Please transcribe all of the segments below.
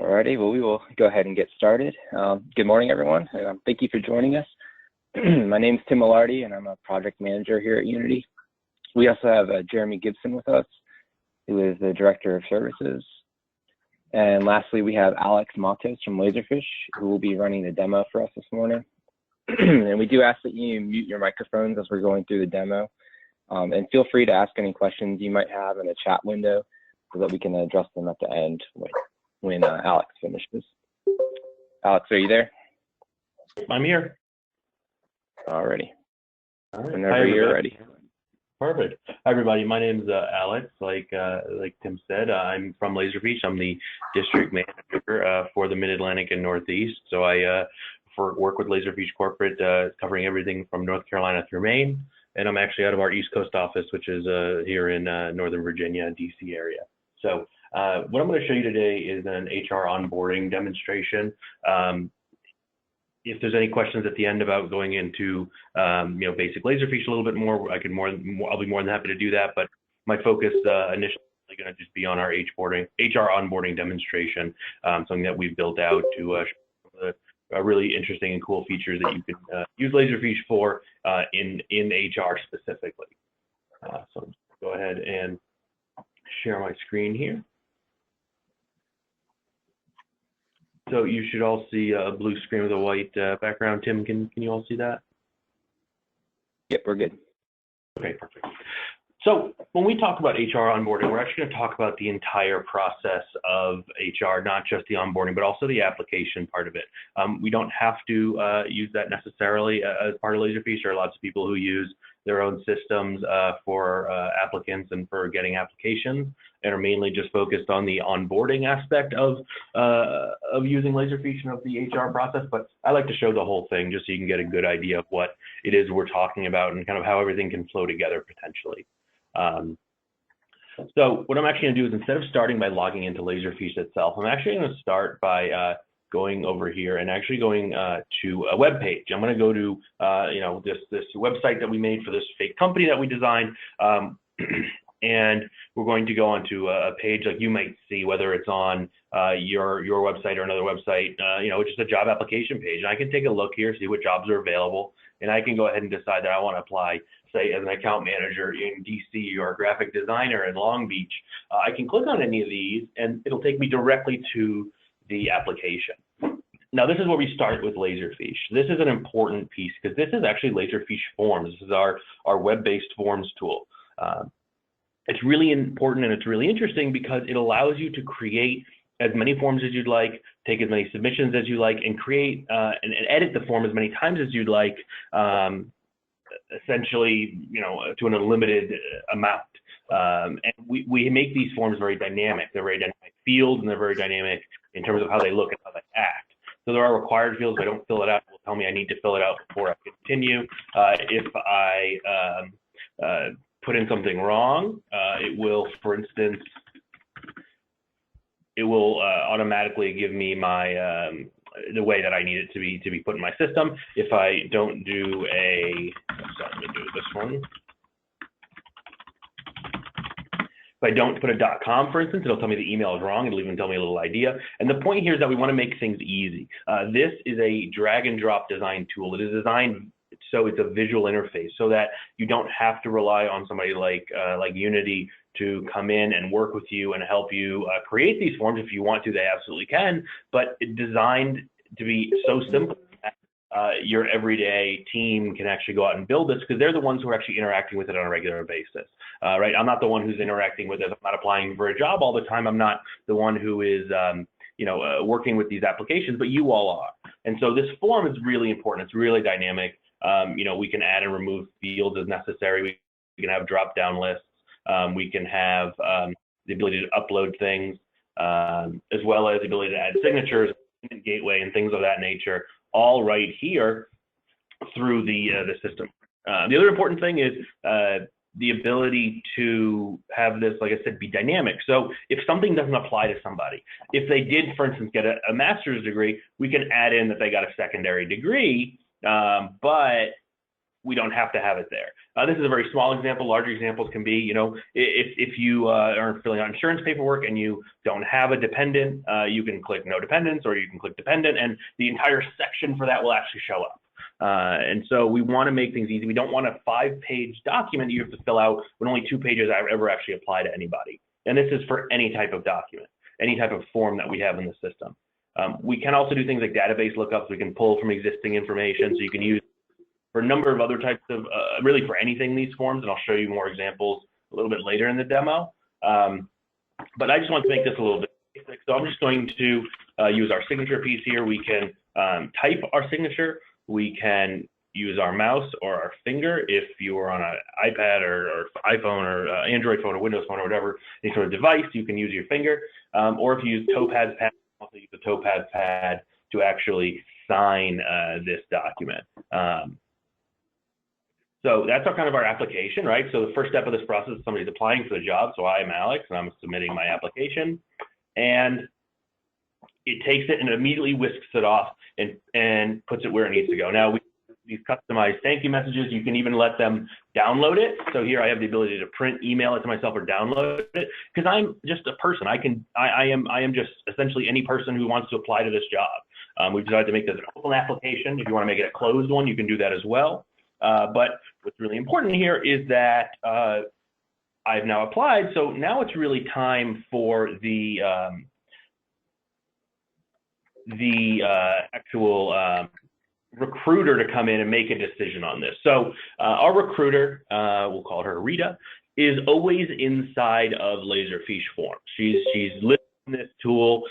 Alrighty, well, we will go ahead and get started. Good morning, everyone. Thank you for joining us. My name is Tim Millardi, and I'm a project manager here at Unity. We also have Jeremy Gibson with us, who is the Director of Services. And lastly, we have Alex Matos from Laserfiche, who will be running the demo for us this morning. And we do ask that you mute your microphones as we're going through the demo. And feel free to ask any questions you might have in the chat window so that we can address them at the end when Alex finishes. Alex, are you there? I'm here. Alrighty. All right. Whenever you're ready. Perfect. Hi, everybody. My name is Alex. Like Tim said, I'm from Laserfiche. I'm the district manager for the Mid-Atlantic and Northeast. So I work with Laserfiche Corporate, covering everything from North Carolina through Maine. And I'm actually out of our East Coast office, which is here in Northern Virginia, DC area. So what I'm going to show you today is an HR onboarding demonstration. If there's any questions at the end about going into basic Laserfiche a little bit more, I'll be more than happy to do that. But my focus initially is going to just be on our HR onboarding demonstration, something that we've built out to show the really interesting and cool features that you can use Laserfiche for in HR specifically. So I'm just go ahead and share my screen here. So you should all see a blue screen with a white background. Tim, can you all see that? Yep, we're good. Okay, perfect. So when we talk about HR onboarding, we're actually going to talk about the entire process of HR, not just the onboarding, but also the application part of it. We don't have to use that necessarily as part of Laserfiche. There are lots of people who use their own systems for applicants and for getting applications, and are mainly just focused on the onboarding aspect of using Laserfiche and of the HR process. But I like to show the whole thing just so you can get a good idea of what it is we're talking about and kind of how everything can flow together potentially. So what I'm actually going to do is, instead of starting by logging into Laserfiche itself, I'm actually going to start by going over here and actually going to a web page. I'm going to go to this website that we made for this fake company that we designed, and we're going to go onto a page like you might see, whether it's on your website or another website, just a job application page. And I can take a look here, see what jobs are available, and I can go ahead and decide that I want to apply, say, as an account manager in DC or a graphic designer in Long Beach. I can click on any of these, and it'll take me directly to the application. Now, this is where we start with Laserfiche. This is an important piece because this is actually Laserfiche Forms. This is our web-based forms tool. It's really important and it's really interesting because it allows you to create as many forms as you'd like, take as many submissions as you like, and create and edit the form as many times as you'd like, essentially, to an unlimited amount. And we make these forms very dynamic. They're very dynamic fields, and they're very dynamic in terms of how they look and how they act. So there are required fields. If I don't fill it out, it will tell me I need to fill it out before I continue. If I put in something wrong, it will, for instance, automatically give me my the way that I need it to be put in my system. If I don't do let me do this one. If I don't put a .com, for instance, it'll tell me the email is wrong. It'll even tell me a little idea. And the point here is that we want to make things easy. This is a drag and drop design tool. It is designed so it's a visual interface so that you don't have to rely on somebody like Unity to come in and work with you and help you create these forms. If you want to, they absolutely can, but it's designed to be so simple that your everyday team can actually go out and build this, because they're the ones who are actually interacting with it on a regular basis, right? I'm not the one who's interacting with it. I'm not applying for a job all the time. I'm not the one who is working with these applications, but you all are. And so this form is really important. It's really dynamic. We can add and remove fields as necessary. We can have drop-down lists. We can have the ability to upload things, as well as the ability to add signatures, gateway, and things of that nature, all right here through the system. The other important thing is the ability to have this, like I said, be dynamic. So if something doesn't apply to somebody, if they did, for instance, get a master's degree, we can add in that they got a secondary degree, but we don't have to have it there. This is a very small example. Larger examples can be, you know, if you are filling out insurance paperwork and you don't have a dependent, you can click no dependents, or you can click dependent, and the entire section for that will actually show up. And so we want to make things easy. We don't want a 5-page document you have to fill out when only 2 pages ever actually apply to anybody. And this is for any type of document, any type of form that we have in the system. We can also do things like database lookups. We can pull from existing information, so you can use for a number of other types of, really for anything in these forms, and I'll show you more examples a little bit later in the demo. But I just want to make this a little bit basic. So I'm just going to use our signature piece here. We can type our signature. We can use our mouse or our finger if you are on an iPad or iPhone or Android phone or Windows phone or whatever, any sort of device, you can use your finger. Or if you use Topaz pad, you can also use the Topaz pad to actually sign this document. So that's our kind of our application, right? So the first step of this process is somebody's applying for the job. So I'm Alex, and I'm submitting my application, and it takes it and immediately whisks it off and puts it where it needs to go. Now, we these customized thank you messages, you can even let them download it. So here I have the ability to print, email it to myself, or download it, because I'm just a person. I am just essentially any person who wants to apply to this job. We've decided to make this an open application. If you want to make it a closed one, you can do that as well. But what's really important here is that I've now applied, so now it's really time for the actual recruiter to come in and make a decision on this. So our recruiter, we'll call her Rita, is always inside of Laserfiche forms. She's listed in this tool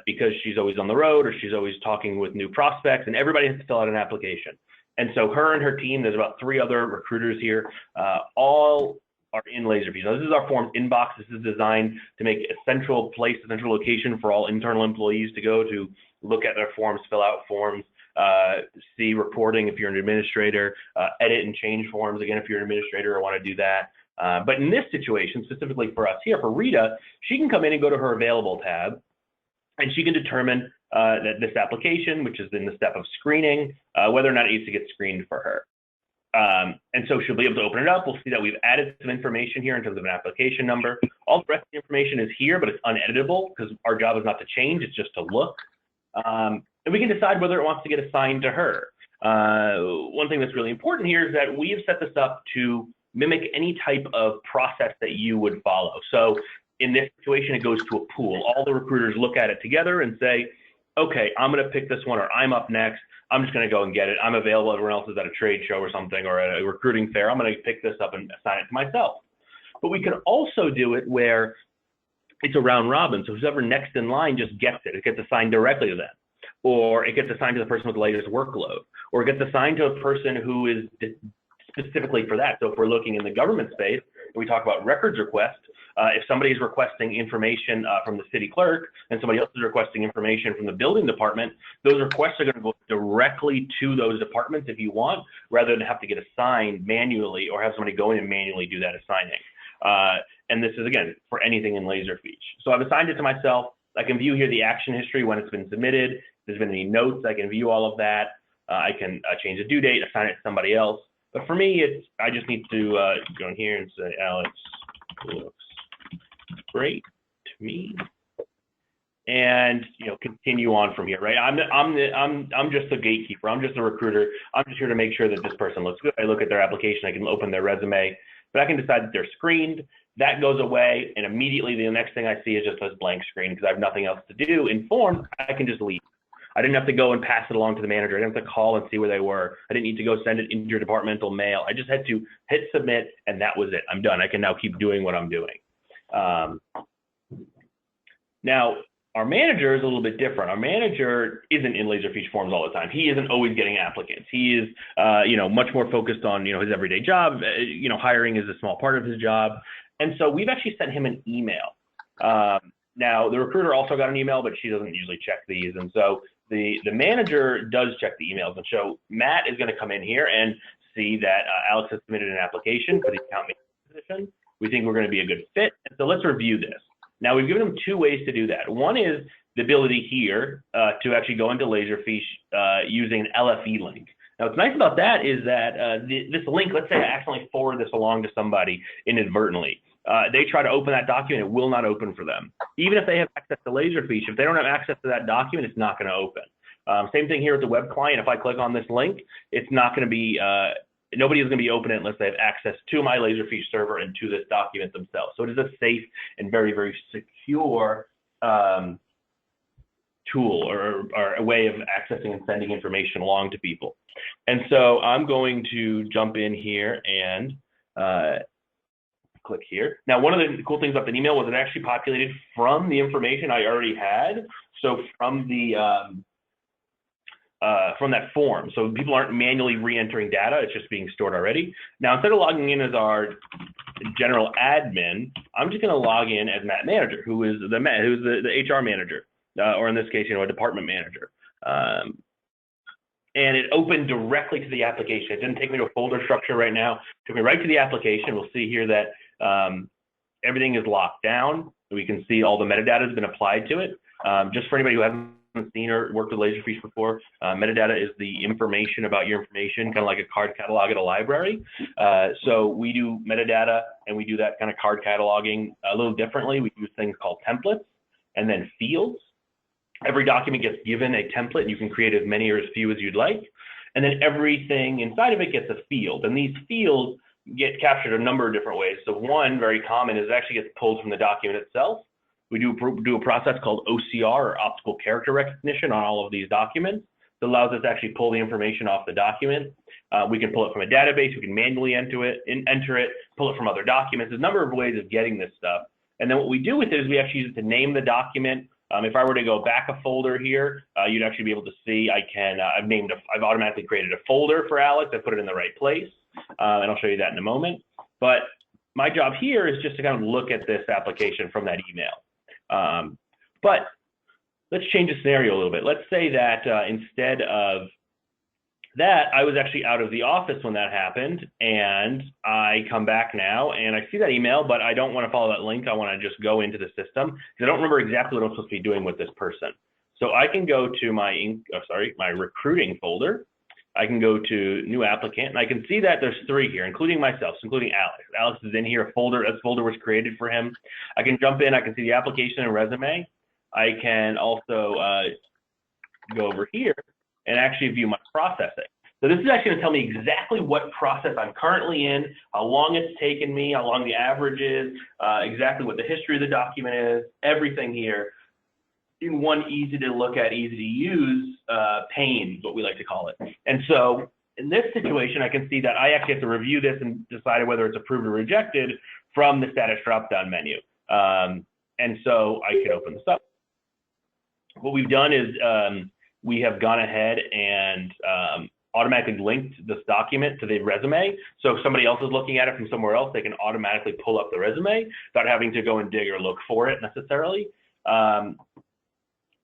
because she's always on the road, or she's always talking with new prospects, and everybody has to fill out an application. And so her and her team, there's about 3 other recruiters here, all are in Laserfiche. Now, this is our forms inbox. This is designed to make a central place, a central location for all internal employees to go to look at their forms, fill out forms, see reporting if you're an administrator, edit and change forms, again, if you're an administrator or want to do that. But in this situation, specifically for us here, for Rita, she can come in and go to her available tab, and she can determine that this application, which is in the step of screening, whether or not it needs to get screened for her. And so she'll be able to open it up. We'll see that we've added some information here in terms of an application number. All the rest of the information is here, but it's uneditable because our job is not to change, it's just to look. And we can decide whether it wants to get assigned to her. One thing that's really important here is that we have set this up to mimic any type of process that you would follow. So in this situation, it goes to a pool. All the recruiters look at it together and say, okay, I'm going to pick this one, or I'm up next. I'm just going to go and get it. I'm available. Everyone else is at a trade show or something, or at a recruiting fair. I'm going to pick this up and assign it to myself. But we can also do it where it's a round robin. So whoever next in line just gets it. It gets assigned directly to them, or it gets assigned to the person with the latest workload, or it gets assigned to a person who is specifically for that. So if we're looking in the government space, we talk about records request. If somebody is requesting information from the city clerk and somebody else is requesting information from the building department, those requests are going to go directly to those departments if you want, rather than have to get assigned manually or have somebody go in and manually do that assigning. And this is, again, for anything in Laserfiche. So I've assigned it to myself. I can view here the action history when it's been submitted. If there's been any notes, I can view all of that. I can change the due date, assign it to somebody else. But for me, I just need to go in here and say, Alex looks great to me, and continue on from here, right? I'm just a gatekeeper. I'm just a recruiter. I'm just here to make sure that this person looks good. I look at their application. I can open their resume, but I can decide that they're screened. That goes away, and immediately the next thing I see is just this blank screen because I have nothing else to do. In forms, I can just leave. I didn't have to go and pass it along to the manager. I didn't have to call and see where they were. I didn't need to go send it interdepartmental mail. I just had to hit submit, and that was it. I'm done. I can now keep doing what I'm doing. Now, our manager is a little bit different. Our manager isn't in Laserfiche forms all the time. He isn't always getting applicants. He is, much more focused on, his everyday job. Hiring is a small part of his job. And so we've actually sent him an email. Now, the recruiter also got an email, but she doesn't usually check these. And so the manager does check the emails. And so Matt is going to come in here and see that Alex has submitted an application for the account manager position. We think we're going to be a good fit. And so let's review this. Now, we've given him 2 ways to do that. One is the ability here to actually go into Laserfiche using an LFE link. Now, what's nice about that is that this link, let's say I accidentally forward this along to somebody inadvertently. They try to open that document, it will not open for them. Even if they have access to Laserfiche, if they don't have access to that document, it's not going to open. Same thing here with the web client. If I click on this link, it's not going to be, nobody is going to be opening it unless they have access to my Laserfiche server and to this document themselves. So it is a safe and very, very secure tool or a way of accessing and sending information along to people. And so I'm going to jump in here and click here. Now, one of the cool things about the email was it actually populated from the information I already had. So from the from that form. So people aren't manually re-entering data, it's just being stored already. Now, instead of logging in as our general admin, I'm just going to log in as Matt Manager, who is the HR manager, or in this case, a department manager. And it opened directly to the application. It didn't take me to a folder structure right now. It took me right to the application. We'll see here that everything is locked down. We can see all the metadata has been applied to it. Just for anybody who hasn't seen or worked with Laserfiche before, metadata is the information about your information, kind of like a card catalog at a library. So we do metadata, and we do that kind of card cataloging a little differently. We use things called templates and then fields. Every document gets given a template, and you can create as many or as few as you'd like. And then everything inside of it gets a field. And these fields get captured a number of different ways. So one very common is it actually gets pulled from the document itself. We do a process called OCR, or optical character recognition, on all of these documents. That allows us to actually pull the information off the document. We can pull it from a database. We can manually enter it, pull it from other documents. There's a number of ways of getting this stuff. And then what we do with it is we actually use it to name the document. If I were to go back a folder here, you'd actually be able to see I've automatically created a folder for Alex. I put it in the right place, and I'll show you that in a moment. But my job here is just to kind of look at this application from that email. But let's change the scenario a little bit. Let's say that instead of that, I was actually out of the office when that happened, and I come back now and I see that email, but I don't want to follow that link. I want to just go into the system because I don't remember exactly what I'm supposed to be doing with this person. So I can go to my recruiting folder. I can go to new applicant, and I can see that there's 3 here, including myself, including Alex. Alex is in here. A folder was created for him. I can jump in. I can see the application and resume. I can also go over here and actually view my processing. So this is actually gonna tell me exactly what process I'm currently in, how long it's taken me, how long the average is, exactly what the history of the document is, everything here in one easy to look at, easy to use pane, what we like to call it. And so in this situation, I can see that I actually have to review this and decide whether it's approved or rejected from the status drop-down menu. And so I can open this up. What we've done is we have gone ahead and automatically linked this document to the resume. So if somebody else is looking at it from somewhere else, they can automatically pull up the resume without having to go and dig or look for it necessarily.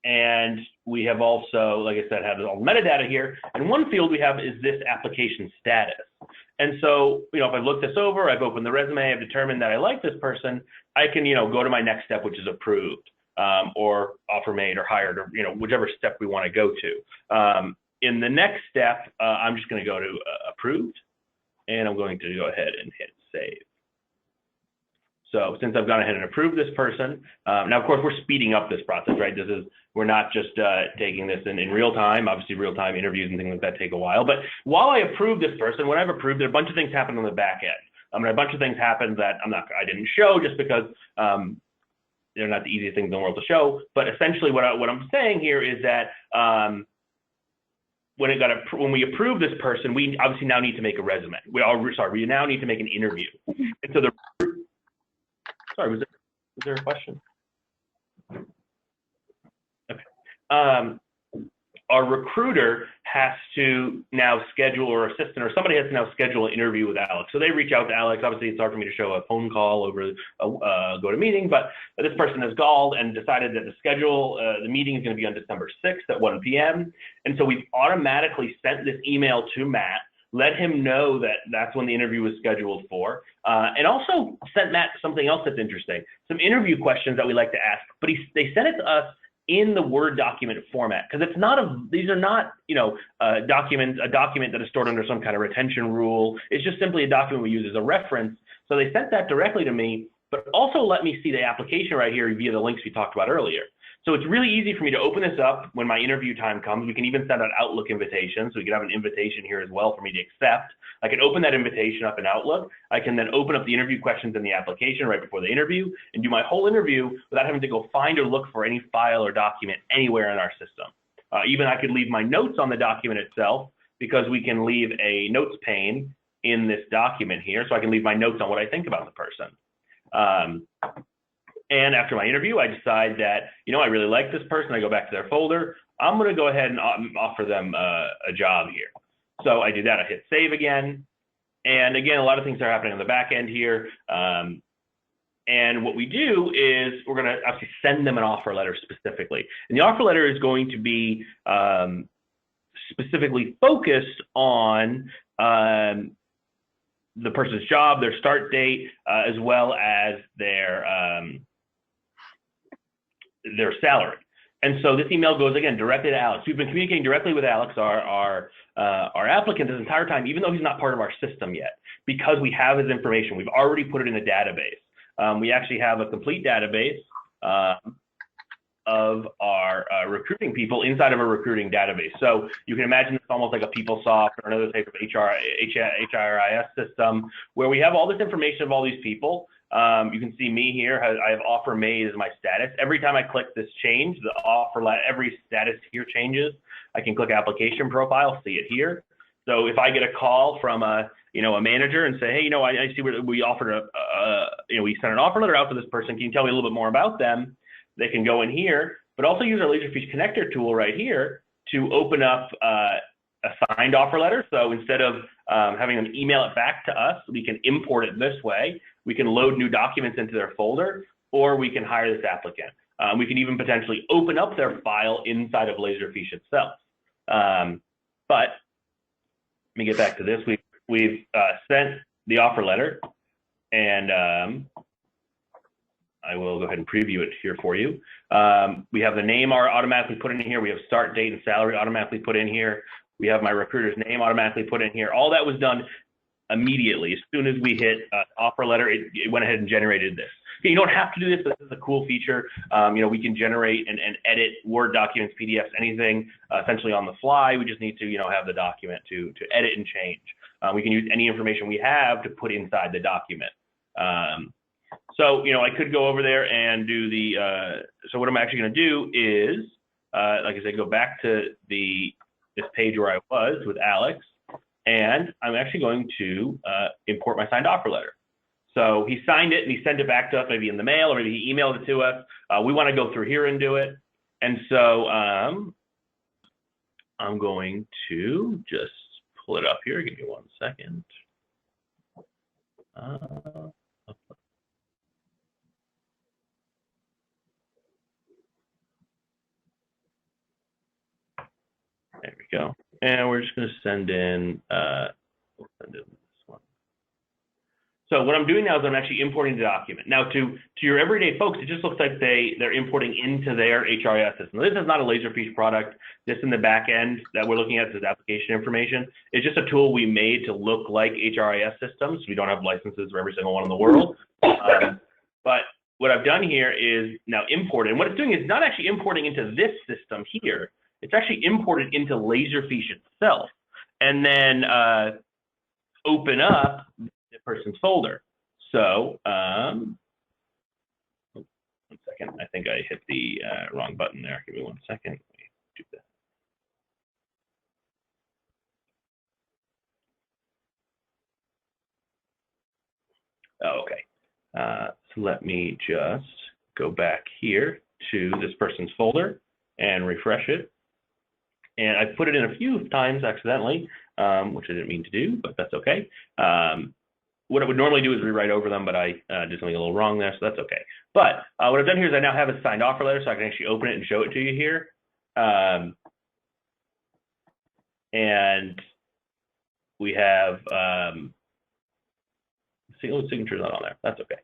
And we have also, like I said, have all the metadata here. And one field we have is this application status. And so, if I've looked this over, I've opened the resume, I've determined that I like this person, I can, go to my next step, which is approved. Or offer made or hired, or whichever step we want to go to. In the next step, I'm just going to go to approved, and I'm going to go ahead and hit save. So since I've gone ahead and approved this person, now of course we're speeding up this process, right? We're not just taking this in real time. Obviously, real time interviews and things like that take a while. But while I approve this person, when I've approved it, a bunch of things happen on the back end. A bunch of things happen that I didn't show just because. They're not the easiest things in the world to show, but essentially what I'm saying here is that when we approve this person, we obviously now need to make a resume. We now need to make an interview. And so was there a question? Okay. Our recruiter has to now schedule, or assistant, or somebody has to now schedule an interview with Alex. So they reach out to Alex. Obviously, it's hard for me to show a phone call over GoToMeeting, but this person has called and decided that the meeting is going to be on December 6th at 1 p.m. And so we've automatically sent this email to Matt, let him know that that's when the interview was scheduled for, and also sent Matt something else that's interesting, some interview questions that we like to ask, but they sent it to us in the Word document format, because it's not these are not, you know, a document that is stored under some kind of retention rule. It's just simply a document we use as a reference. So they sent that directly to me, but also let me see the application right here via the links we talked about earlier. So it's really easy for me to open this up when my interview time comes. We can even send out Outlook invitations. So we can have an invitation here as well for me to accept. I can open that invitation up in Outlook. I can then open up the interview questions in the application right before the interview and do my whole interview without having to go find or look for any file or document anywhere in our system. Even I could leave my notes on the document itself, because we can leave a notes pane in this document here. So I can leave my notes on what I think about the person. And after my interview, I decide that, you know, I really like this person. I go back to their folder. I'm going to go ahead and offer them a job here. So I do that. I hit save again. And again, a lot of things are happening on the back end here. And what we do is we're going to actually send them an offer letter specifically. And the offer letter is going to be specifically focused on the person's job, their start date, as well as their salary. And so this email goes, again, directly to Alex. We've been communicating directly with Alex, our applicant, this entire time, even though he's not part of our system yet, because we have his information. We've already put it in the database. We actually have a complete database of our recruiting people inside of a recruiting database. So you can imagine it's almost like a PeopleSoft or another type of HRIS system where we have all this information of all these people. You can see me here. I have offer made as my status. Every time I click this change, the offer every status here changes. I can click application profile, see it here. So if I get a call from a manager and say, hey, you know, I see we offered we sent an offer letter out to this person. Can you tell me a little bit more about them? They can go in here, but also use our Laserfiche connector tool right here to open up a signed offer letter. So instead of having them email it back to us, we can import it this way. We can load new documents into their folder, or we can hire this applicant. We can even potentially open up their file inside of Laserfiche itself. But let me get back to this. We've sent the offer letter, and I will go ahead and preview it here for you. We have the name automatically put in here. We have start date and salary automatically put in here. We have my recruiter's name automatically put in here. All that was done immediately. As soon as we hit offer letter, it went ahead and generated this. Okay, you don't have to do this, but this is a cool feature. We can generate and edit Word documents, PDFs, anything essentially on the fly. We just need to, have the document to edit and change. We can use any information we have to put inside the document. So, I could go over there and do so what I'm actually going to do is, like I said, go back to this page where I was with Alex, and I'm actually going to import my signed offer letter. So he signed it and he sent it back to us, maybe in the mail, or maybe he emailed it to us. We want to go through here and do it. And so I'm going to just pull it up here. Give me 1 second. There we go. And we're just going to send in, we'll send in this one. So what I'm doing now is I'm actually importing the document. Now to your everyday folks, it just looks like they're importing into their HRIS system. This is not a Laserfiche product. This in the back end that we're looking at is application information. It's just a tool we made to look like HRIS systems. We don't have licenses for every single one in the world. But what I've done here is now import it. And what it's doing is not actually importing into this system here. It's actually imported into Laserfiche itself, and then open up the person's folder. So, 1 second. I think I hit the wrong button there. Give me 1 second. Let me do that. Oh, okay. So let me just go back here to this person's folder and refresh it. And I put it in a few times accidentally, which I didn't mean to do, but that's okay. What I would normally do is rewrite over them, but I did something a little wrong there, so that's okay. But what I've done here is I now have a signed offer letter, so I can actually open it and show it to you here. And we have signature's not on there. That's okay.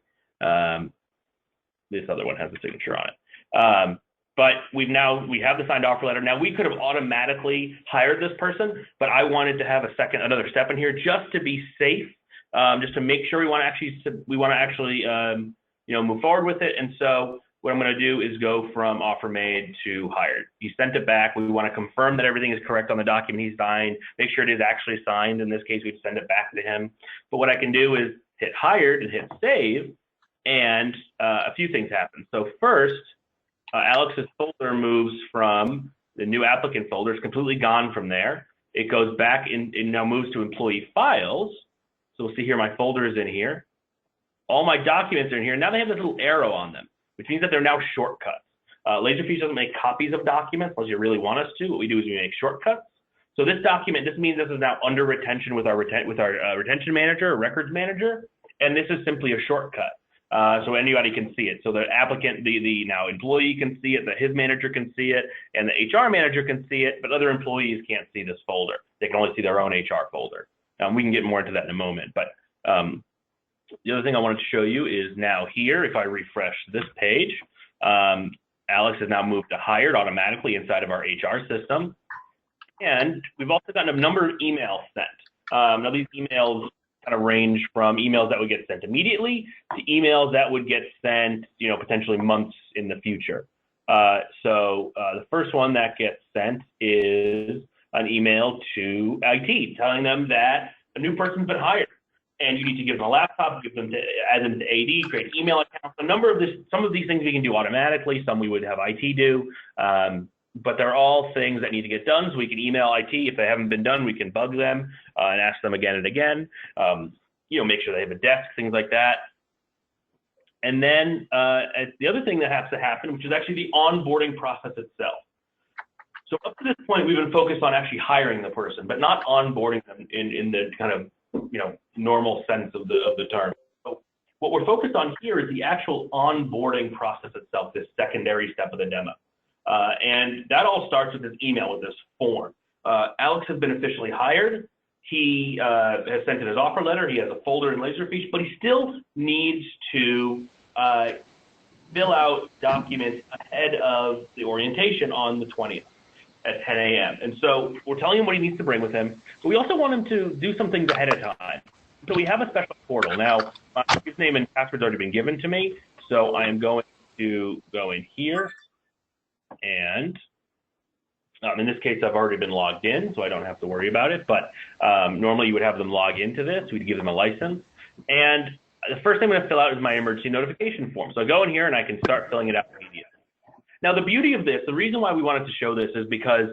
This other one has a signature on it. but we have the signed offer letter. Now we could have automatically hired this person, but I wanted to have another step in here just to be safe, just to make sure we want to actually move forward with it. And so what I'm going to do is go from offer made to hired. He sent it back. We want to confirm that everything is correct on the document he signed, make sure it is actually signed. In this case, we'd send it back to him. But what I can do is hit hired and hit save, and a few things happen. So first, Alex's folder moves from the new applicant folder. It's completely gone from there. It goes back and now moves to employee files. So we'll see here my folder is in here. All my documents are in here. Now they have this little arrow on them, which means that they're now shortcuts. Laserfiche doesn't make copies of documents unless you really want us to. What we do is we make shortcuts. So this means this is now under retention with our retention manager or records manager, and this is simply a shortcut. So anybody can see it. So the applicant, the now employee can see it, his manager can see it, and the HR manager can see it, but other employees can't see this folder. They can only see their own HR folder. We can get more into that in a moment, but the other thing I wanted to show you is now here, if I refresh this page, Alex has now moved to hired automatically inside of our HR system. And we've also gotten a number of emails sent. Now these emails kind of range from emails that would get sent immediately to emails that would get sent, potentially months in the future. So the first one that gets sent is an email to IT telling them that a new person's been hired, and you need to give them a laptop, add them to AD, create email accounts. Some of these things we can do automatically. Some we would have IT do, but they're all things that need to get done. So we can email IT if they haven't been done. We can bug them and ask them again and again. Make sure they have a desk, things like that. And then the other thing that has to happen, which is actually the onboarding process itself. So up to this point, we've been focused on actually hiring the person, but not onboarding them in the kind of normal sense of the term. So what we're focused on here is the actual onboarding process itself, this secondary step of the demo. And that all starts with this email, with this form. Alex has been officially hired. He has sent in his offer letter. He has a folder in Laserfiche, but he still needs to fill out documents ahead of the orientation on the 20th at 10 a.m. And so we're telling him what he needs to bring with him, but we also want him to do some things ahead of time. So we have a special portal. Now, his name and password's already been given to me, so I am going to go in here, and in this case, I've already been logged in, so I don't have to worry about it, but normally you would have them log into this. We'd give them a license, and the first thing I'm going to fill out is my emergency notification form. So I go in here and I can start filling it out immediately. Now, the beauty of this, the reason why we wanted to show this is because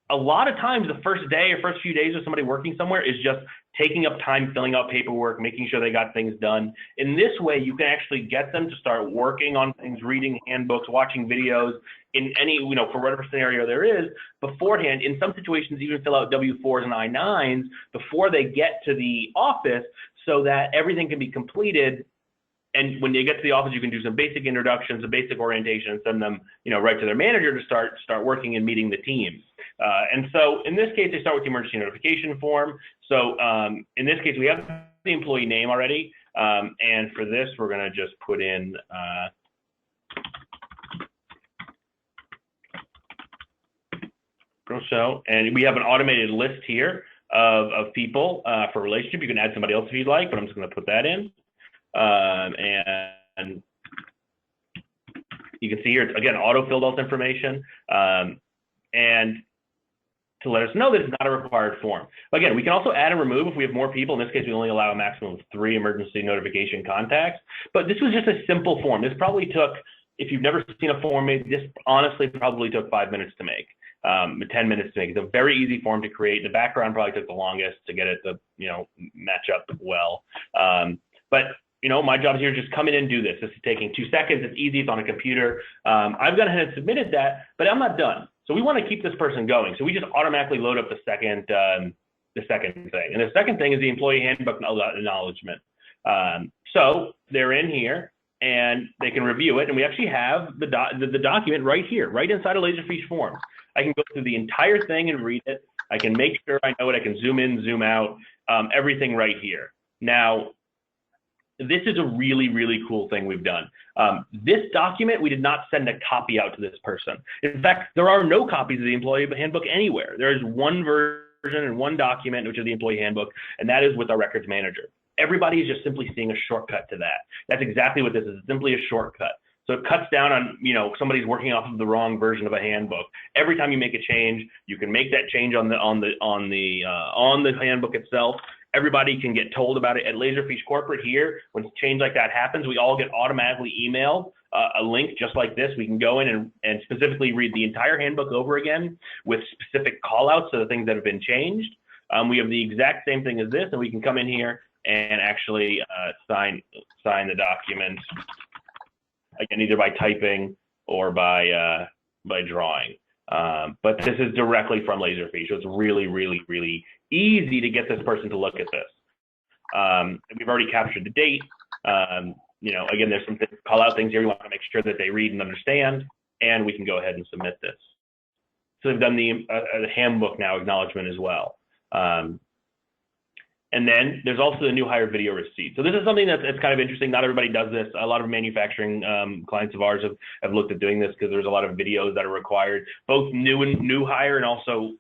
a lot of times the first day or first few days of somebody working somewhere is just taking up time, filling out paperwork, making sure they got things done. In this way, you can actually get them to start working on things, reading handbooks, watching videos in any, for whatever scenario there is beforehand. In some situations, even fill out W-4s and I-9s before they get to the office so that everything can be completed. And when they get to the office, you can do some basic introductions, a basic orientation, and send them, right to their manager to start working and meeting the team. And so in this case, they start with the emergency notification form. So in this case, we have the employee name already. And for this, we're going to just put in and we have an automated list here of people for relationship. You can add somebody else if you'd like, but I'm just going to put that in. And you can see here, again, auto-filled all this information, and to let us know that it's not a required form. Again, we can also add and remove if we have more people. In this case, we only allow a maximum of 3 emergency notification contacts, but this was just a simple form. This probably took, if you've never seen a form made, this honestly probably took 5 minutes to make, 10 minutes to make. It's a very easy form to create. The background probably took the longest to get it to, match up well. But my job here is just come in and do this. This is taking 2 seconds. It's easy. It's on a computer. I've gone ahead and submitted that, but I'm not done. So we want to keep this person going. So we just automatically load up the second thing. And the second thing is the employee handbook acknowledgement. So they're in here and they can review it. And we actually have the document right here, right inside a Laserfiche form. I can go through the entire thing and read it. I can make sure I know it. I can zoom in, zoom out, everything right here. Now, this is a really, really cool thing we've done. This document, we did not send a copy out to this person. In fact, there are no copies of the employee handbook anywhere. There is one version and one document, which is the employee handbook, and that is with our records manager. Everybody is just simply seeing a shortcut to that. That's exactly what this is, simply a shortcut. So it cuts down on, somebody's working off of the wrong version of a handbook. Every time you make a change, you can make that change on the handbook itself. Everybody can get told about it at Laserfiche Corporate here. When a change like that happens, we all get automatically emailed a link just like this. We can go in and specifically read the entire handbook over again with specific call outs to the things that have been changed. We have the exact same thing as this, and we can come in here and actually sign the document, again, either by typing or by drawing. But this is directly from Laserfiche, so it's really, really, really easy to get this person to look at this. We've already captured the date. Again, there's some call out things here. We want to make sure that they read and understand, and we can go ahead and submit this. So they've done the handbook now acknowledgement as well. And then there's also the new hire video receipt. So this is something that's kind of interesting. Not everybody does this. A lot of manufacturing clients of ours have looked at doing this because there's a lot of videos that are required, both new hire and also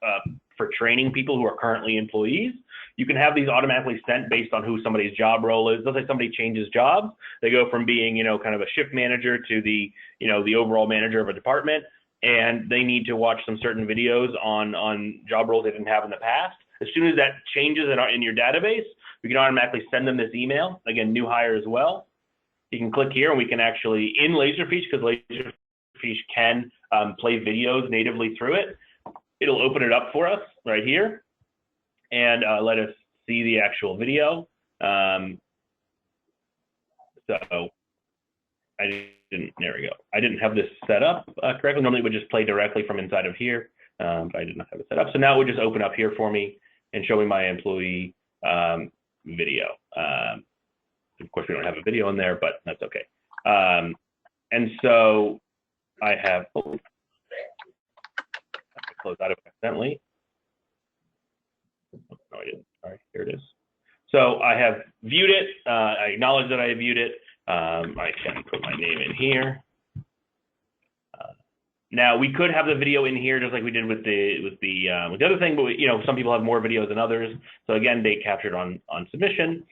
for training people who are currently employees. You can have these automatically sent based on who somebody's job role is. Let's say somebody changes jobs. They go from being, kind of a shift manager to the overall manager of a department, and they need to watch some certain videos on job roles they didn't have in the past. As soon as that changes in your database, we can automatically send them this email. Again, new hire as well. You can click here and we can actually, in Laserfiche, because Laserfiche can play videos natively through it, it'll open it up for us right here and let us see the actual video. So there we go. I didn't have this set up correctly. Normally it would just play directly from inside of here, but I did not have it set up. So now it would just open up here for me and show me my employee video. Of course, we don't have a video in there, but that's okay. And so I have, I closed out of it accidentally. Oh, no, I didn't. Sorry, here it is. So I have viewed it. I acknowledge that I have viewed it. I can put my name in here. Now we could have the video in here just like we did with the other thing, but some people have more videos than others. So again, date captured on submission.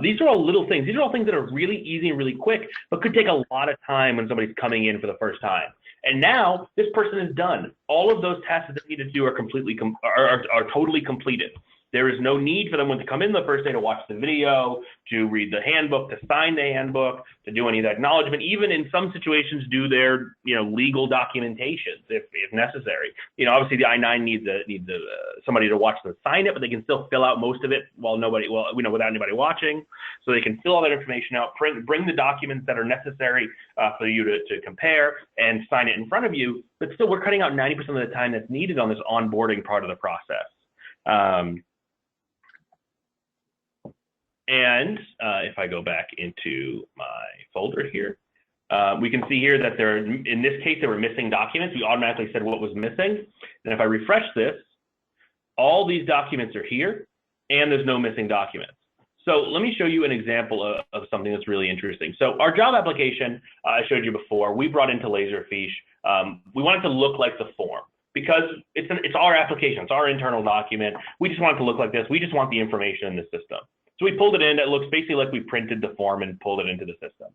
These are all little things. These are all things that are really easy and really quick, but could take a lot of time when somebody's coming in for the first time. And now this person is done. All of those tasks that they need to do are totally completed. There is no need for them to come in the first day to watch the video, to read the handbook, to sign the handbook, to do any of that acknowledgement, even in some situations do their legal documentations if necessary. Obviously the I-9 needs somebody to watch them sign it, but they can still fill out most of it without anybody watching. So they can fill all that information out, bring the documents that are necessary for you to compare and sign it in front of you. But still, we're cutting out 90% of the time that's needed on this onboarding part of the process. And if I go back into my folder here, we can see here that in this case, there were missing documents. We automatically said what was missing. And if I refresh this, all these documents are here and there's no missing documents. So let me show you an example of something that's really interesting. So our job application, I showed you before, we brought into Laserfiche. We want it to look like the form because it's our application, it's our internal document. We just want it to look like this. We just want the information in the system. So we pulled it in. It looks basically like we printed the form and pulled it into the system.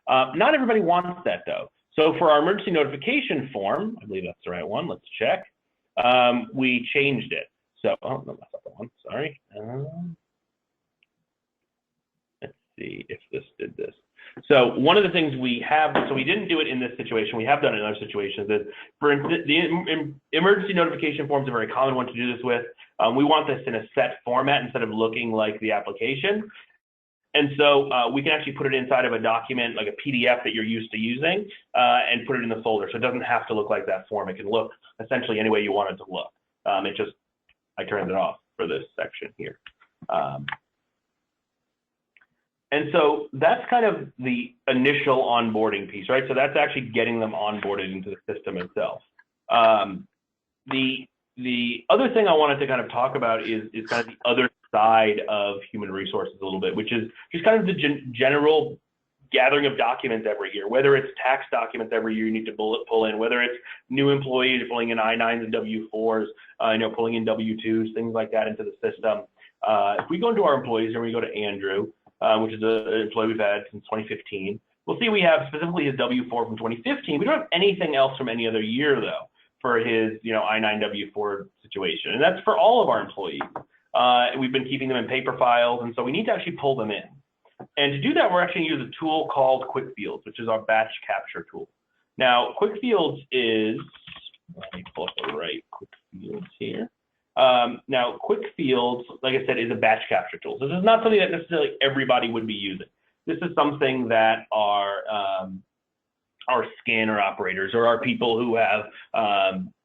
Not everybody wants that though. So for our emergency notification form, I believe that's the right one. Let's check. We changed it. So, oh, no, that's not the one. Sorry. Let's see if this did this. So one of the things we have, so we didn't do it in this situation. We have done it in other situations. That for instance, the emergency notification form is a very common one to do this with. We want this in a set format instead of looking like the application. And so we can actually put it inside of a document, like a PDF that you're used to using, and put it in the folder. So it doesn't have to look like that form. It can look essentially any way you want it to look. I turned it off for this section here. And so that's kind of the initial onboarding piece, right? So that's actually getting them onboarded into the system itself. The other thing I wanted to kind of talk about is kind of the other outside of human resources a little bit, which is just kind of the general gathering of documents every year, whether it's tax documents every year you need to pull in, whether it's new employees pulling in I-9s and W-4s, pulling in W-2s, things like that into the system. If we go into our employees and we go to Andrew, which is an employee we've had since 2015, we'll see we have specifically his W-4 from 2015. We don't have anything else from any other year though for his I-9 W-4 situation, and that's for all of our employees. We've been keeping them in paper files, and so we need to actually pull them in. And to do that, we're actually going to use a tool called QuickFields, which is our batch capture tool. Now, QuickFields is, let me pull up the right QuickFields here. Now, QuickFields, like I said, is a batch capture tool. So this is not something that necessarily everybody would be using. This is something that our scanner operators or our people who have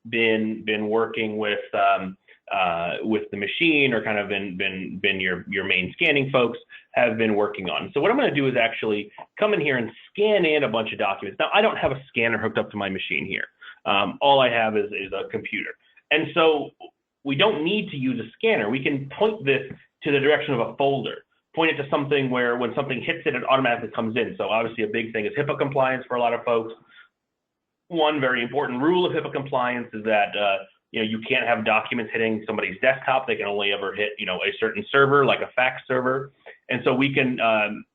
been working with the machine or kind of been your main scanning folks have been working on. So what I'm going to do is actually come in here and scan in a bunch of documents. Now, I don't have a scanner hooked up to my machine here. All I have is a computer. And so we don't need to use a scanner. We can point this to the direction of a folder, point it to something where when something hits it, it automatically comes in. So obviously a big thing is HIPAA compliance for a lot of folks. One very important rule of HIPAA compliance is that you can't have documents hitting somebody's desktop. They can only ever hit a certain server, like a fax server. And so we can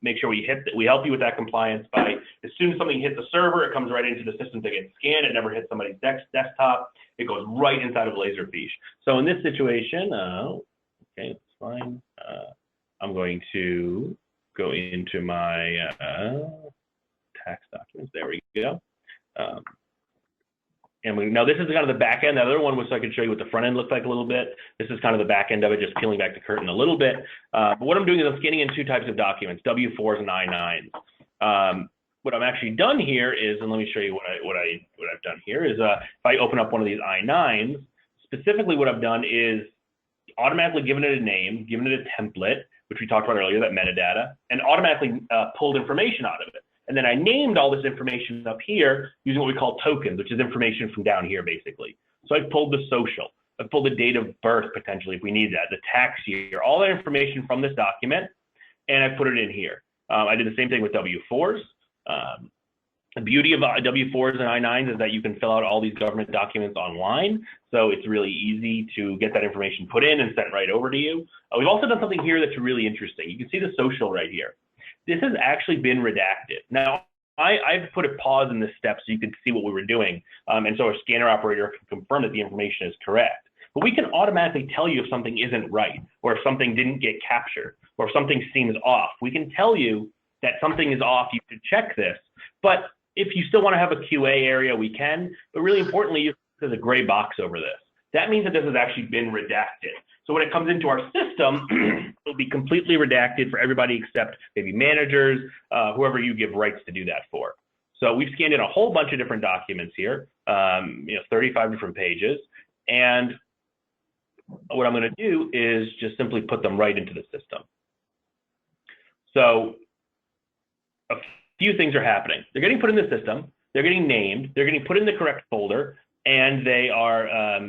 make sure we help you with that compliance by, as soon as something hits a server, it comes right into the system to get scanned. It never hits somebody's desktop. It goes right inside of Laserfiche. So in this situation, okay, that's fine. I'm going to go into my tax documents. There we go. Now this is kind of the back end. The other one was so I could show you what the front end looked like a little bit. This is kind of the back end of it, just peeling back the curtain a little bit. But what I'm doing is I'm scanning in two types of documents, W-4s and I-9s. What I've actually done here is, and let me show you what I've done here is, if I open up one of these I-9s, specifically what I've done is automatically given it a name, given it a template, which we talked about earlier, that metadata, and automatically pulled information out of it. And then I named all this information up here using what we call tokens, which is information from down here, basically. So I pulled the social, I pulled the date of birth, potentially, if we need that, the tax year, all that information from this document, and I put it in here. I did the same thing with W-4s. The beauty of W-4s and I-9s is that you can fill out all these government documents online. So it's really easy to get that information put in and sent right over to you. We've also done something here that's really interesting. You can see the social right here. This has actually been redacted. Now, I've put a pause in this step so you can see what we were doing. And so a scanner operator can confirm that the information is correct. But we can automatically tell you if something isn't right, or if something didn't get captured, or if something seems off. We can tell you that something is off, you should check this. But if you still want to have a QA area, we can. But really importantly, there's a gray box over this. That means that this has actually been redacted. So when it comes into our system, it'll be completely redacted for everybody except maybe managers, whoever you give rights to do that for. So we've scanned in a whole bunch of different documents here, 35 different pages. And what I'm going to do is just simply put them right into the system. So a few things are happening. They're getting put in the system, they're getting named, they're getting put in the correct folder, and they are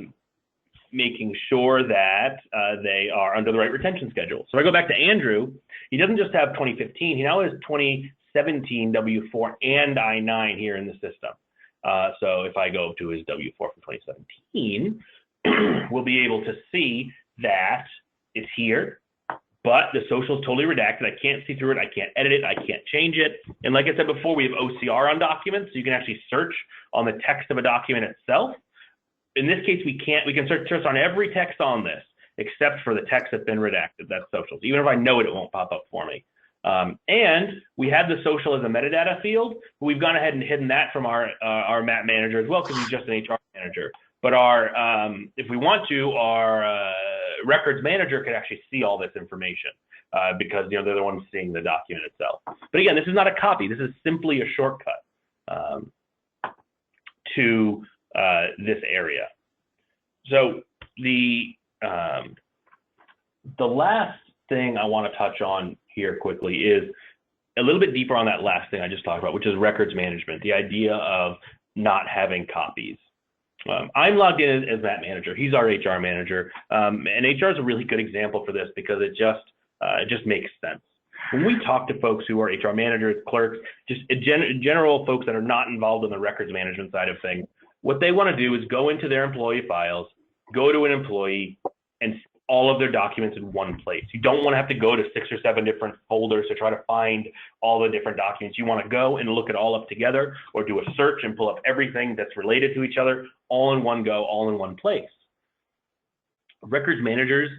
making sure that they are under the right retention schedule. So if I go back to Andrew, he doesn't just have 2015, he now has 2017 W-4 and I-9 here in the system. So if I go to his W-4 from 2017, we'll be able to see that it's here, but the social is totally redacted. I can't see through it. I can't edit it. I can't change it. And like I said before, we have OCR on documents, so you can actually search on the text of a document itself. In this case, we can't. We can search on every text on this, except for the text that's been redacted. That's social. So even if I know it, it won't pop up for me. And we had the social as a metadata field, but we've gone ahead and hidden that from our map manager as well, because he's just an HR manager. But our, if we want to, our records manager could actually see all this information because they're the ones seeing the document itself. But again, this is not a copy. This is simply a shortcut to this area. So the last thing I want to touch on here quickly is a little bit deeper on that last thing I just talked about, which is records management, the idea of not having copies. I'm logged in as that manager. He's our HR manager, and HR is a really good example for this because it just makes sense. When we talk to folks who are HR managers, clerks, just general folks that are not involved in the records management side of things, what they want to do is go into their employee files, go to an employee, and all of their documents in one place. You don't want to have to go to 6 or 7 different folders to try to find all the different documents. You want to go and look it all up together, or do a search and pull up everything that's related to each other, all in one go, all in one place. Records managers,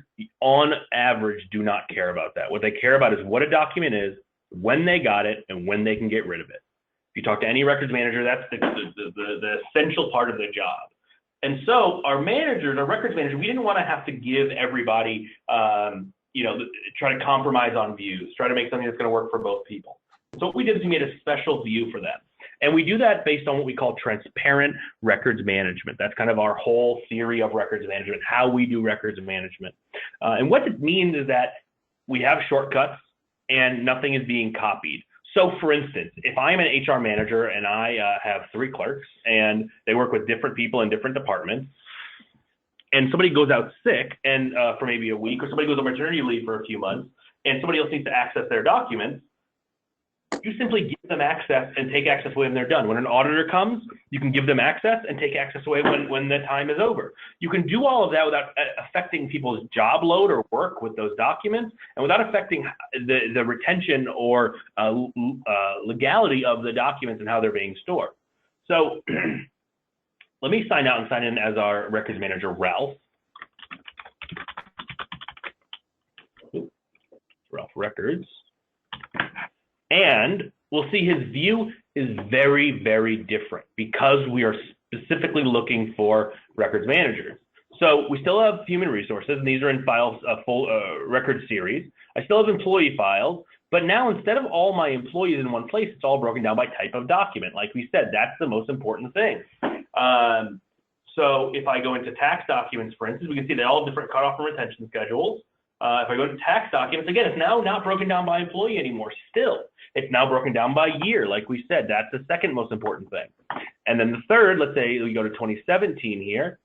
on average, do not care about that. What they care about is what a document is, when they got it, and when they can get rid of it. If you talk to any records manager, that's the essential part of their job. And so our managers, our records managers, we didn't want to have to give everybody, try to compromise on views, try to make something that's going to work for both people. So what we did is we made a special view for them. And we do that based on what we call transparent records management. That's kind of our whole theory of records management, how we do records management. And what it means is that we have shortcuts and nothing is being copied. So for instance, if I'm an HR manager and I have 3 clerks and they work with different people in different departments, and somebody goes out sick and for maybe a week, or somebody goes on maternity leave for a few months, and somebody else needs to access their documents, you simply give them access and take access away when they're done. When an auditor comes, you can give them access and take access away when the time is over. You can do all of that without affecting people's job load or work with those documents, and without affecting the retention or legality of the documents and how they're being stored. So let me sign out and sign in as our records manager, Ralph. Ralph Records. And we'll see his view is very, very different because we are specifically looking for records managers. So we still have human resources, and these are in files, full record series. I still have employee files, but now instead of all my employees in one place, it's all broken down by type of document. Like we said, that's the most important thing. So if I go into tax documents, for instance, we can see they all have different cutoff and retention schedules. If I go to tax documents, again, it's now not broken down by employee anymore. Still, it's now broken down by year. Like we said, that's the second most important thing. And then the third, let's say we go to 2017 here,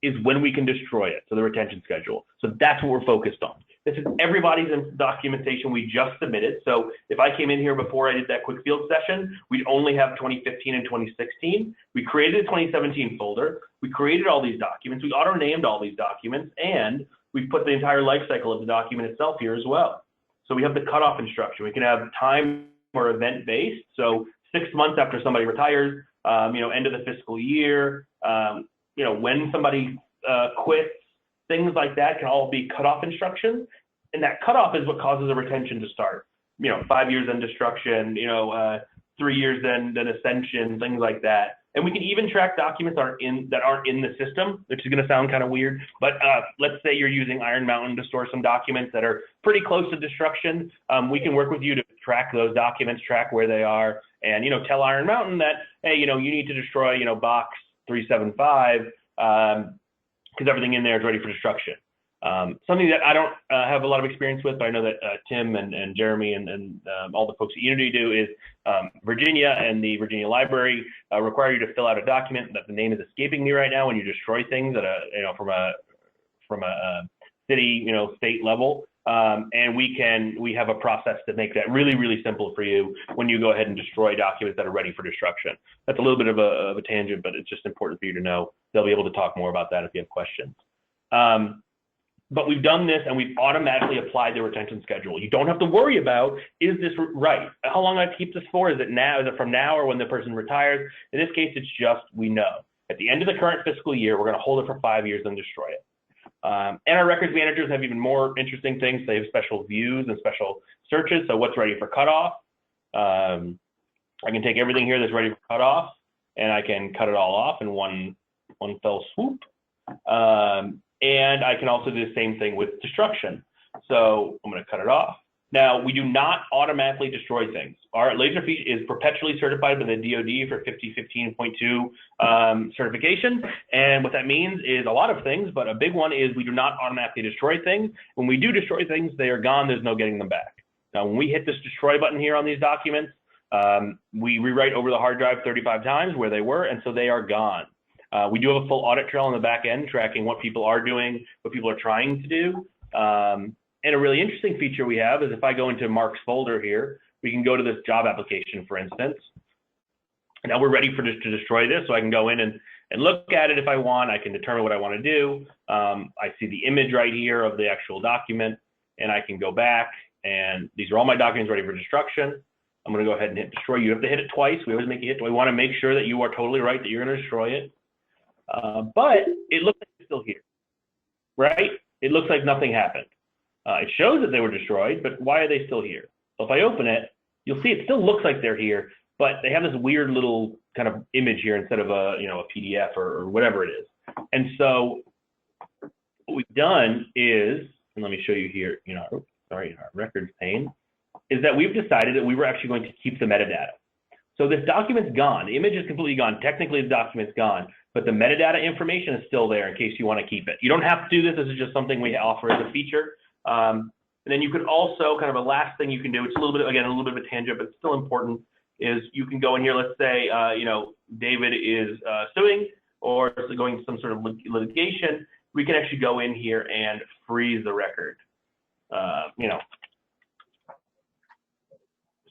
is when we can destroy it. So the retention schedule. So that's what we're focused on. This is everybody's documentation we just submitted. So if I came in here before I did that quick field session, we'd only have 2015 and 2016. We created a 2017 folder. We created all these documents. We auto-named all these documents, and we've put the entire life cycle of the document itself here as well. So we have the cutoff instruction. We can have time or event based. So 6 months after somebody retires, end of the fiscal year, when somebody quits, things like that can all be cutoff instructions. And that cutoff is what causes a retention to start. 5 years then destruction, 3 years then ascension, things like that. And we can even track documents that aren't in the system, which is going to sound kind of weird. But let's say you're using Iron Mountain to store some documents that are pretty close to destruction. We can work with you to track those documents, track where they are, and tell Iron Mountain that, hey, you need to destroy box 375 because everything in there is ready for destruction. Something that I don't have a lot of experience with, but I know that Tim and Jeremy and all the folks at Unity do is Virginia and the Virginia Library require you to fill out a document that the name is escaping me right now when you destroy things at from a city state level, and we have a process to make that really, really simple for you when you go ahead and destroy documents that are ready for destruction. That's a little bit of a tangent, but it's just important for you to know. They'll be able to talk more about that if you have questions. But we've done this and we've automatically applied the retention schedule. You don't have to worry about, is this right? How long do I have to keep this for? Is it from now or when the person retires? In this case, it's just, we know. At the end of the current fiscal year, we're going to hold it for 5 years and destroy it. And our records managers have even more interesting things. They have special views and special searches. So what's ready for cutoff? I can take everything here that's ready for cutoff and I can cut it all off in one fell swoop. And I can also do the same thing with destruction. So I'm going to cut it off. Now, we do not automatically destroy things. Our Laserfiche is perpetually certified by the DoD for 5015.2 certification. And what that means is a lot of things, but a big one is we do not automatically destroy things. When we do destroy things, they are gone. There's no getting them back. Now, when we hit this destroy button here on these documents, we rewrite over the hard drive 35 times where they were, and so they are gone. We do have a full audit trail on the back end tracking what people are doing, what people are trying to do. And a really interesting feature we have is if I go into Mark's folder here, we can go to this job application, for instance. Now we're ready to destroy this, so I can go in and look at it if I want. I can determine what I want to do. I see the image right here of the actual document, and I can go back, and these are all my documents ready for destruction. I'm going to go ahead and hit destroy. You have to hit it twice. We always make you hit. We want to make sure that you are totally right, that you're going to destroy it. But it looks like it's still here, right? It looks like nothing happened. It shows that they were destroyed, but why are they still here? So if I open it, you'll see it still looks like they're here, but they have this weird little kind of image here instead of a PDF or whatever it is. And so what we've done is, and let me show you here, our records pane, is that we've decided that we were actually going to keep the metadata. So this document's gone. The image is completely gone. Technically, the document's gone, but the metadata information is still there in case you want to keep it. You don't have to do this. This is just something we offer as a feature. And then you could also, kind of a last thing you can do, it's a little bit, again, a little bit of a tangent, but it's still important, is you can go in here, let's say, David is suing or going to some sort of litigation. We can actually go in here and freeze the record,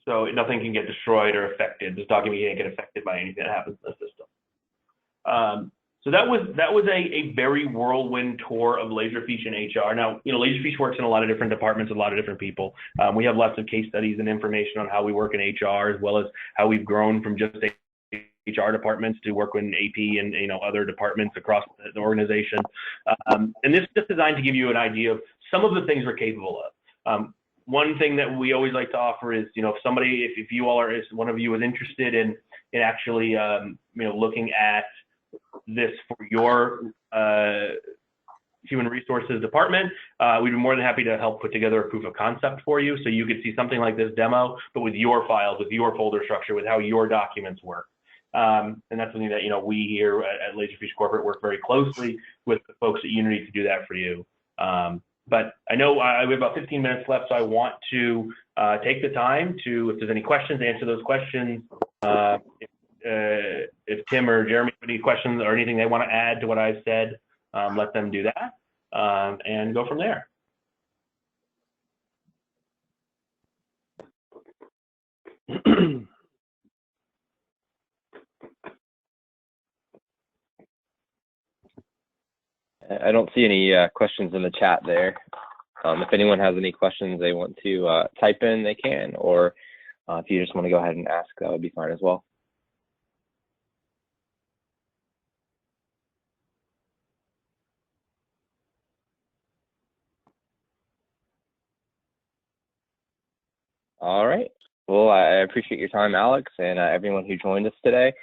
so nothing can get destroyed or affected. This document can't get affected by anything that happens in the system. So that was a very whirlwind tour of Laserfiche and HR. Now, Laserfiche works in a lot of different departments, a lot of different people. We have lots of case studies and information on how we work in HR, as well as how we've grown from just HR departments to work in AP and other departments across the organization. And this is just designed to give you an idea of some of the things we're capable of. One thing that we always like to offer is, if you all are, if one of you is interested in actually, looking at this for your human resources department, we'd be more than happy to help put together a proof of concept for you, so you could see something like this demo, but with your files, with your folder structure, with how your documents work. And that's something that we here at Laserfiche Corporate work very closely with the folks at Unity to do that for you. But I know we have about 15 minutes left, so I want to take the time to, if there's any questions, answer those questions. If Tim or Jeremy have any questions or anything they want to add to what I've said, let them do that and go from there. I don't see any questions in the chat there. If anyone has any questions they want to type in, they can, or if you just want to go ahead and ask, that would be fine as well. All right. Well, I appreciate your time, Alex, and everyone who joined us today.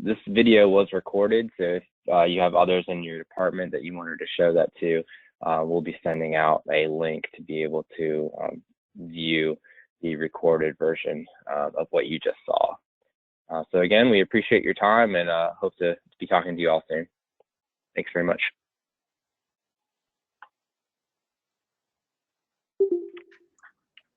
This video was recorded, so if you have others in your department that you wanted to show that to, we'll be sending out a link to be able to view the recorded version of what you just saw. So again, we appreciate your time and hope to be talking to you all soon. Thanks very much.